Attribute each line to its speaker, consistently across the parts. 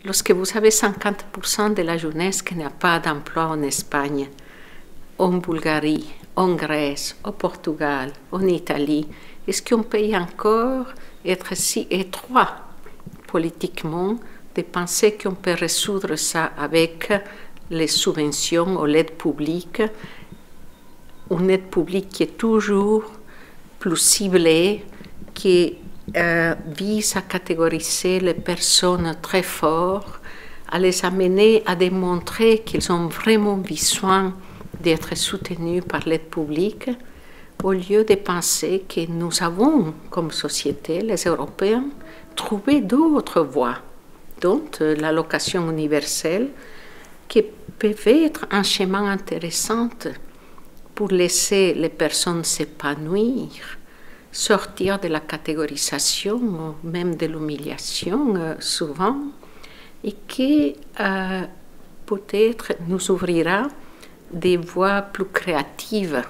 Speaker 1: lorsque vous avez 50% de la jeunesse qui n'a pas d'emploi en Espagne, en Bulgarie, en Grèce, au Portugal, en Italie, est-ce qu'on peut encore être si étroit politiquement de penser qu'on peut résoudre ça avec les subventions ou l'aide publique, une aide publique qui est toujours plus ciblée, qui vise à catégoriser les personnes très fortes, à les amener à démontrer qu'ils ont vraiment besoin d'être soutenus par l'aide publique, au lieu de penser que nous avons, comme société, les Européens, trouvé d'autres voies, dont l'allocation universelle, qui peuvent être un chemin intéressant pour laisser les personnes s'épanouir, sortir de la catégorisation, même de l'humiliation souvent, et qui peut-être nous ouvrira des voies plus créatives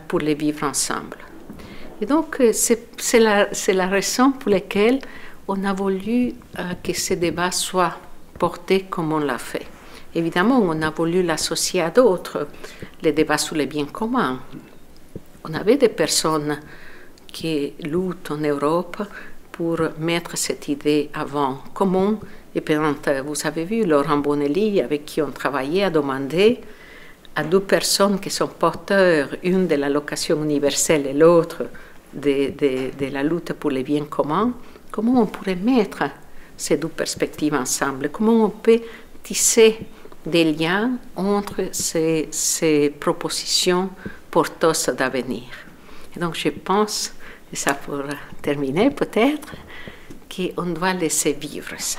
Speaker 1: pour les vivre ensemble. Et donc, c'est la raison pour laquelle on a voulu que ce débat soit porté comme on l'a fait. Évidemment, on a voulu l'associer à d'autres, les débats sur les biens communs. On avait des personnes qui luttent en Europe pour mettre cette idée avant. Comment, et vous avez vu, Laurent Bonelli, avec qui on travaillait, a demandé à deux personnes qui sont porteurs, une de l'allocation universelle et l'autre de la lutte pour les biens communs, comment on pourrait mettre ces deux perspectives ensemble, comment on peut tisser des liens entre ces propositions porteuses d'avenir. Et donc je pense, et ça pour terminer peut-être, qu'on doit laisser vivre ça.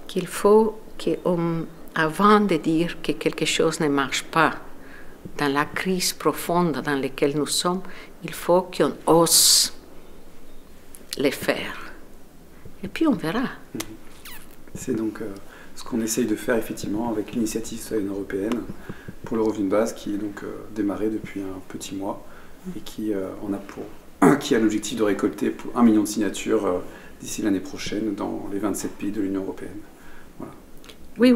Speaker 1: Qu'il faut qu'avant de dire que quelque chose ne marche pas dans la crise profonde dans laquelle nous sommes, il faut qu'on ose le faire. Et puis on verra.
Speaker 2: C'est donc ce qu'on essaye de faire effectivement avec l'initiative citoyenne européenne pour le revenu de base qui est donc démarré depuis un petit mois et qui a l'objectif de récolter 1 million de signatures d'ici l'année prochaine dans les 27 pays de l'Union européenne. Voilà.
Speaker 1: Oui,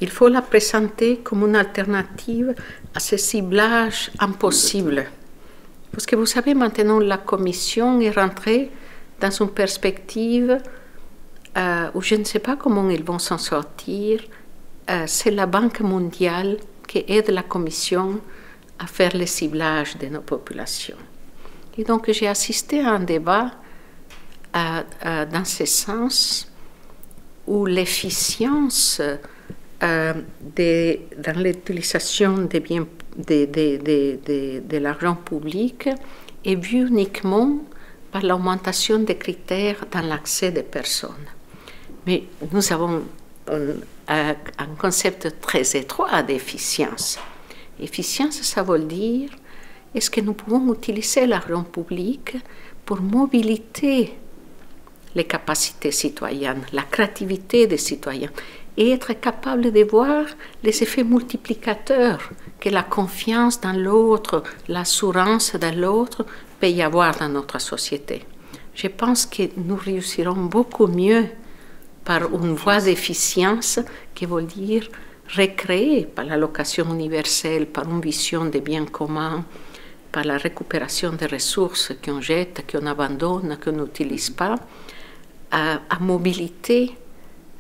Speaker 1: il faut la présenter comme une alternative à ce ciblage impossible. Parce que vous savez, maintenant, la Commission est rentrée dans une perspective où je ne sais pas comment ils vont s'en sortir. C'est la Banque mondiale qui aide la Commission à faire le ciblage de nos populations. Et donc, j'ai assisté à un débat dans ce sens où l'efficience dans l'utilisation des biens, de l'argent public est vue uniquement par l'augmentation des critères dans l'accès des personnes. Mais nous avons un concept très étroit d'efficience. Efficience, ça veut dire, est-ce que nous pouvons utiliser l'argent public pour mobiliser les capacités citoyennes, la créativité des citoyens, et être capable de voir les effets multiplicateurs que la confiance dans l'autre, l'assurance dans l'autre peut y avoir dans notre société. Je pense que nous réussirons beaucoup mieux par une voie d'efficience qui veut dire recréer par l'allocation universelle, par une vision des biens communs, par la récupération des ressources qu'on jette, qu'on abandonne, qu'on n'utilise pas, à mobilité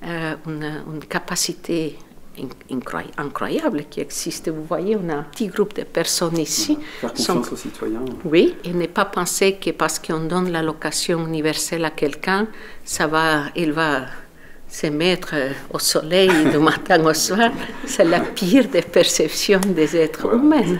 Speaker 1: une capacité incroyable qui existe. Vous voyez, on a un petit groupe de personnes ici.
Speaker 2: Faire confiance aux citoyens.
Speaker 1: Oui, et ne pas penser que parce qu'on donne l'allocation universelle à quelqu'un, il va se mettre au soleil du matin au soir. C'est la pire des perceptions des êtres humains.